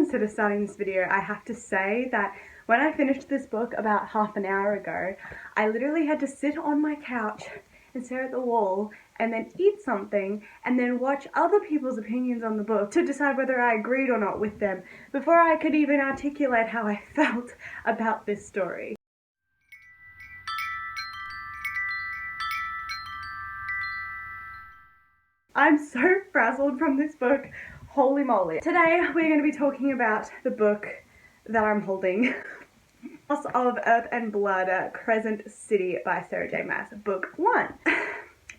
instead of starting this video, I have to say that when I finished this book about half an hour ago, I literally had to sit on my couch and stare at the wall and then eat something and then watch other people's opinions on the book to decide whether I agreed or not with them before I could even articulate how I felt about this story. I'm so frazzled from this book, holy moly. Today we're going to be talking about the book that I'm holding, House of Earth and Blood, Crescent City by Sarah J Maas, book 1.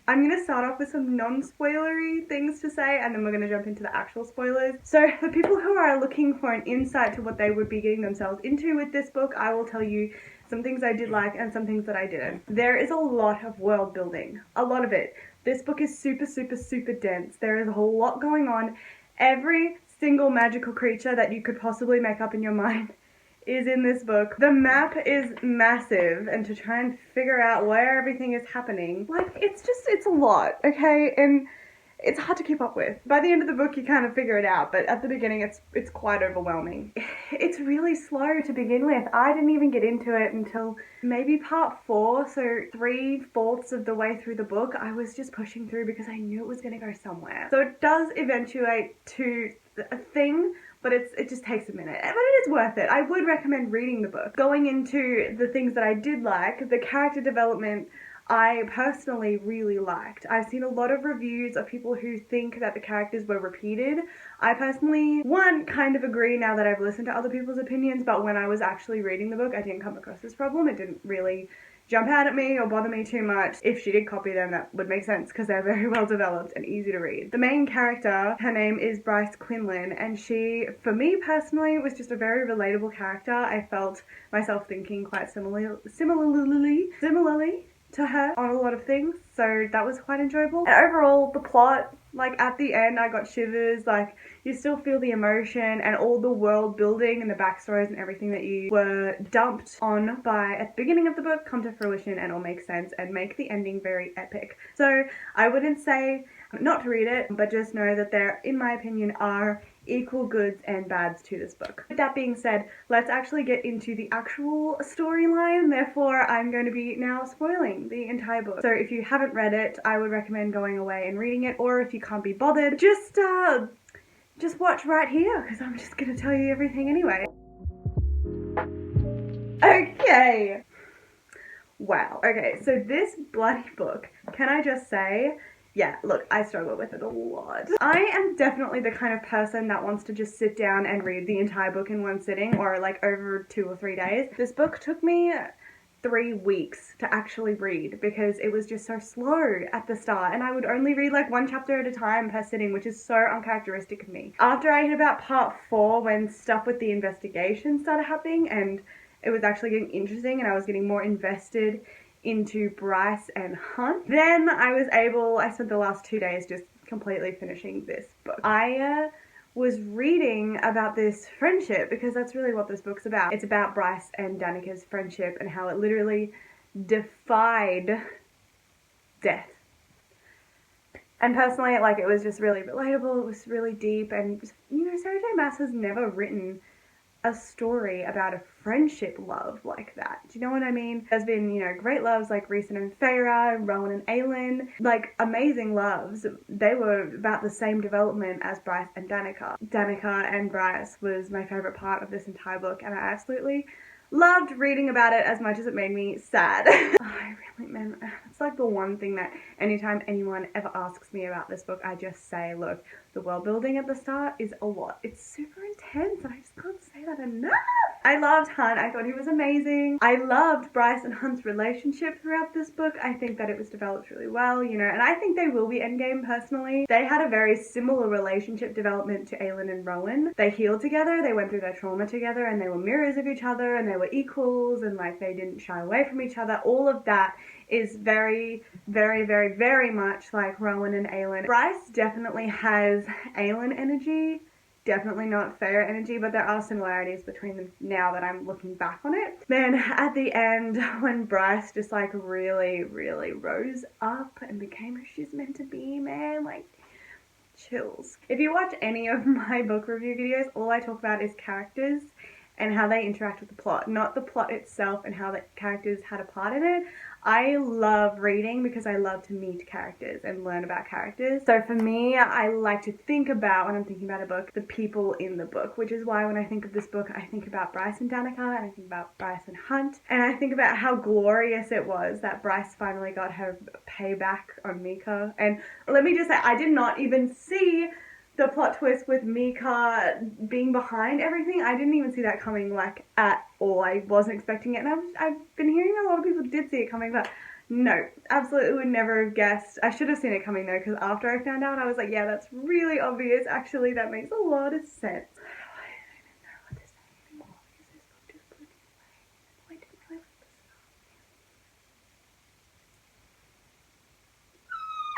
I'm going to start off with some non-spoilery things to say, and then we're going to jump into the actual spoilers. So for people who are looking for an insight to what they would be getting themselves into with this book, I will tell you some things I did like and some things that I didn't. There is a lot of world building, a lot of it. This book is super dense. There is a whole lot going on. Every single magical creature that you could possibly make up in your mind is in this book. The map is massive, and to try and figure out where everything is happening, like, it's a lot, okay? And it's hard to keep up with. By the end of the book you kind of figure it out, but at the beginning it's quite overwhelming. It's really slow to begin with. I didn't even get into it until maybe part 4, so 3/4 of the way through the book. I was just pushing through because I knew it was going to go somewhere. So it does eventuate to a thing, but it just takes a minute. But it is worth it. I would recommend reading the book. Going into the things that I did like, the character development I personally really liked. I've seen a lot of reviews of people who think that the characters were repeated. I personally, one, kind of agree now that I've listened to other people's opinions, but when I was actually reading the book, I didn't come across this problem. It didn't really jump out at me or bother me too much. If she did copy them, that would make sense because they're very well developed and easy to read. The main character, her name is Bryce Quinlan, and she, for me personally, was just a very relatable character. I felt myself thinking quite similarly to her on a lot of things, so that was quite enjoyable. And overall, the plot, like at the end I got shivers. Like, you still feel the emotion and all the world building and the backstories and everything that you were dumped on by at the beginning of the book come to fruition and all make sense and make the ending very epic. So I wouldn't say not to read it, but just know that there, in my opinion, are equal goods and bads to this book. With that being said, let's actually get into the actual storyline. Therefore, I'm going to be now spoiling the entire book. So if you haven't read it, I would recommend going away and reading it, or if you can't be bothered, just watch right here, because I'm just going to tell you everything anyway. Okay. Wow. Okay, so this bloody book, can I just say, yeah, look, I struggle with it a lot. I am definitely the kind of person that wants to just sit down and read the entire book in one sitting, or like over 2 or 3 days. This book took me 3 weeks to actually read because it was just so slow at the start, and I would only read like 1 chapter at a time per sitting, which is so uncharacteristic of me. After I hit about part 4, when stuff with the investigation started happening and it was actually getting interesting and I was getting more invested into Bryce and Hunt, then I spent the last 2 days just completely finishing this book. I was reading about this friendship because that's really what this book's about. It's about Bryce and Danica's friendship and how it literally defied death. And personally, like, it was just really relatable, it was really deep, and just, you know, Sarah J Maas has never written a story about a friendship love like that. Do you know what I mean? There's been, you know, great loves like Rhys and Feyre, Rowan and Aelin, like amazing loves. They were about the same development as Bryce and Danica. Danica and Bryce was my favourite part of this entire book, and I absolutely loved reading about it as much as it made me sad. I really, man, it's like the one thing that anytime anyone ever asks me about this book, I just say, look, the world building at the start is a lot. It's super intense, and I just can't say that enough. I loved Hunt. I thought he was amazing. I loved Bryce and Hunt's relationship throughout this book. I think that it was developed really well, you know, and I think they will be endgame personally. They had a very similar relationship development to Aelin and Rowan. They healed together, they went through their trauma together, and they were mirrors of each other, and they were equals, and like they didn't shy away from each other. All of that is very, very, very, very much like Rowan and Aelin. Bryce definitely has Aelin energy, definitely not Feyre energy, but there are similarities between them now that I'm looking back on it. Then at the end, when Bryce just like really, really rose up and became who she's meant to be, man, like, chills. If you watch any of my book review videos, all I talk about is characters and how they interact with the plot, not the plot itself and how the characters had a part in it. I love reading because I love to meet characters and learn about characters. So for me, I like to think about, when I'm thinking about a book, the people in the book, which is why when I think of this book, I think about Bryce and Danica, and I think about Bryce and Hunt, and I think about how glorious it was that Bryce finally got her payback on Mika. And let me just say, I did not even see the plot twist with Mika being behind everything. I didn't even see that coming, like, at all. I wasn't expecting it, and I've been hearing a lot of people did see it coming, but no, absolutely would never have guessed. I should have seen it coming though, because after I found out, I was like, yeah, that's really obvious. Actually, that makes a lot of sense. I don't know what to say anymore, because this book just blew me away. I didn't really like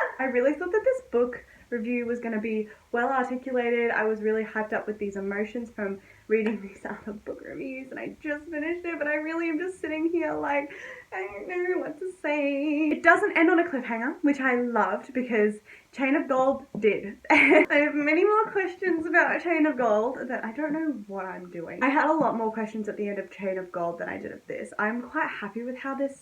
this. I really thought that this book review was going to be well articulated. I was really hyped up with these emotions from reading these other book reviews, and I just finished it, but I really am just sitting here like, I don't know what to say. It doesn't end on a cliffhanger, which I loved, because Chain of Gold did. I have many more questions about Chain of Gold that I don't know what I'm doing. I had a lot more questions at the end of Chain of Gold than I did of this. I'm quite happy with how this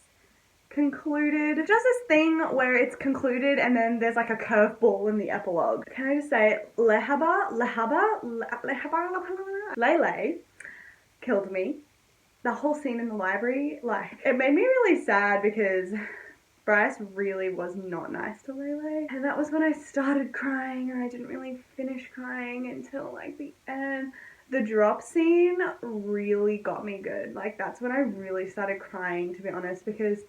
concluded. Just this thing where it's concluded and then there's like a curveball in the epilogue. Can I just say, Lele killed me. The whole scene in the library, like, it made me really sad because Bryce really was not nice to Lele. And that was when I started crying, and I didn't really finish crying until like the end. The drop scene really got me good. Like, that's when I really started crying, to be honest, because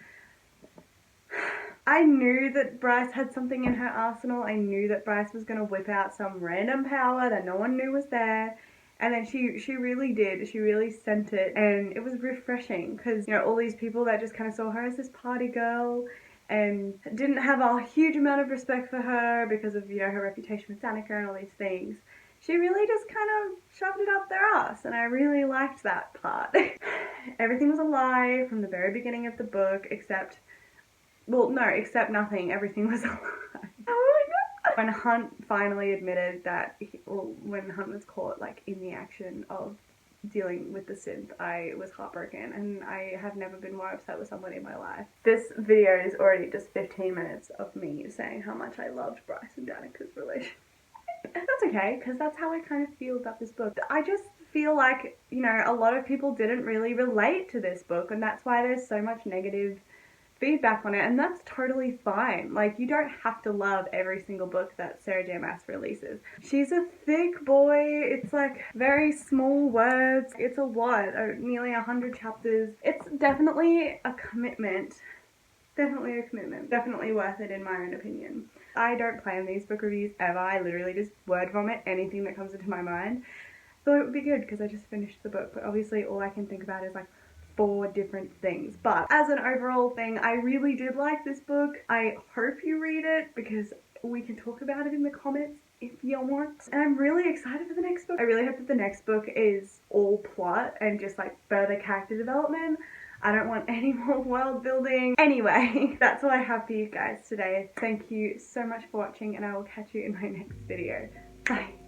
I knew that Bryce had something in her arsenal. I knew that Bryce was going to whip out some random power that no one knew was there. And then she really did. She really sent it. And it was refreshing because, you know, all these people that just kind of saw her as this party girl and didn't have a huge amount of respect for her because of, you know, her reputation with Danica and all these things. She really just kind of shoved it up their ass, and I really liked that part. Everything was a lie from the very beginning of the book, except... well, no, except nothing. Everything was a lie. Oh my god! When Hunt finally admitted that, when Hunt was caught, like, in the action of dealing with the synth, I was heartbroken, and I have never been more upset with someone in my life. This video is already just 15 minutes of me saying how much I loved Bryce and Danica's relationship. That's okay, because that's how I kind of feel about this book. I just feel like, you know, a lot of people didn't really relate to this book, and that's why there's so much negative feedback on it, and that's totally fine. Like, you don't have to love every single book that Sarah J Maas releases. She's a thick boy. It's like very small words. It's a lot, nearly 100 chapters. It's definitely a commitment. Definitely a commitment. Definitely worth it in my own opinion. I don't plan these book reviews ever. I literally just word vomit anything that comes into my mind. Thought it would be good because I just finished the book, but obviously all I can think about is like 4 different things. But as an overall thing, I really did like this book. I hope you read it because we can talk about it in the comments if you want. And I'm really excited for the next book. I really hope that the next book is all plot and just like further character development. I don't want any more world building. Anyway, that's all I have for you guys today. Thank you so much for watching, and I will catch you in my next video. Bye.